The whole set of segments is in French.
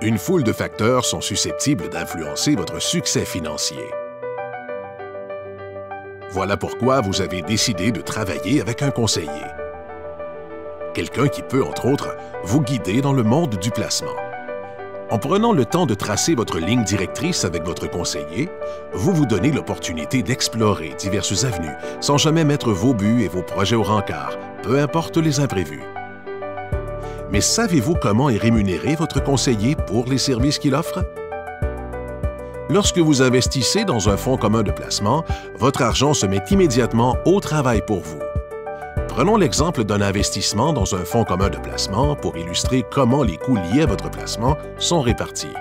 Une foule de facteurs sont susceptibles d'influencer votre succès financier. Voilà pourquoi vous avez décidé de travailler avec un conseiller. Quelqu'un qui peut, entre autres, vous guider dans le monde du placement. En prenant le temps de tracer votre ligne directrice avec votre conseiller, vous vous donnez l'opportunité d'explorer diverses avenues sans jamais mettre vos buts et vos projets au rencard, peu importe les imprévus. Mais savez-vous comment est rémunéré votre conseiller pour les services qu'il offre? Lorsque vous investissez dans un fonds commun de placement, votre argent se met immédiatement au travail pour vous. Prenons l'exemple d'un investissement dans un fonds commun de placement pour illustrer comment les coûts liés à votre placement sont répartis.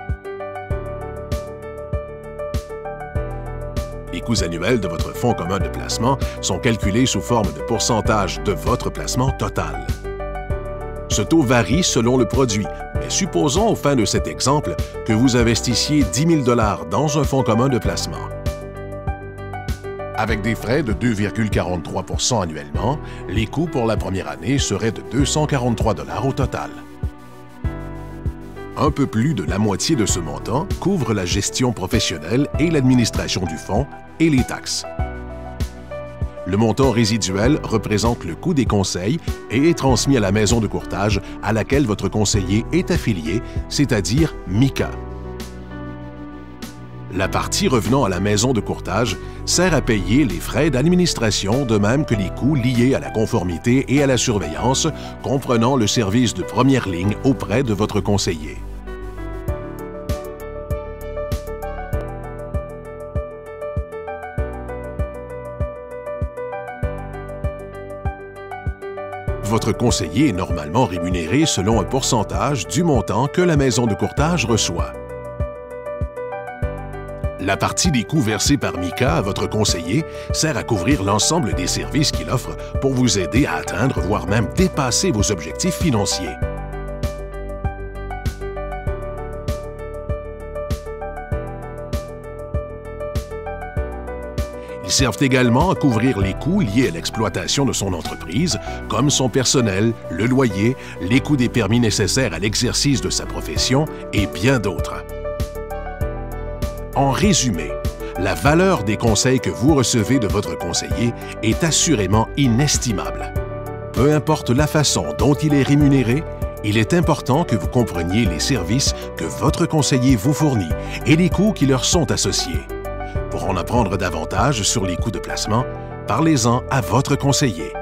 Les coûts annuels de votre fonds commun de placement sont calculés sous forme de pourcentage de votre placement total. Ce taux varie selon le produit, mais supposons au fin de cet exemple que vous investissiez 10 000 $ dans un fonds commun de placement. Avec des frais de 2,43 % annuellement, les coûts pour la première année seraient de 243 $ au total. Un peu plus de la moitié de ce montant couvre la gestion professionnelle et l'administration du fonds et les taxes. Le montant résiduel représente le coût des conseils et est transmis à la maison de courtage à laquelle votre conseiller est affilié, c'est-à-dire MICA. La partie revenant à la maison de courtage sert à payer les frais d'administration de même que les coûts liés à la conformité et à la surveillance, comprenant le service de première ligne auprès de votre conseiller. Votre conseiller est normalement rémunéré selon un pourcentage du montant que la maison de courtage reçoit. La partie des coûts versés par MICA à votre conseiller sert à couvrir l'ensemble des services qu'il offre pour vous aider à atteindre, voire même dépasser vos objectifs financiers. Ils servent également à couvrir les coûts liés à l'exploitation de son entreprise, comme son personnel, le loyer, les coûts des permis nécessaires à l'exercice de sa profession et bien d'autres. En résumé, la valeur des conseils que vous recevez de votre conseiller est assurément inestimable. Peu importe la façon dont il est rémunéré, il est important que vous compreniez les services que votre conseiller vous fournit et les coûts qui leur sont associés. Pour en apprendre davantage sur les coûts de placement, parlez-en à votre conseiller.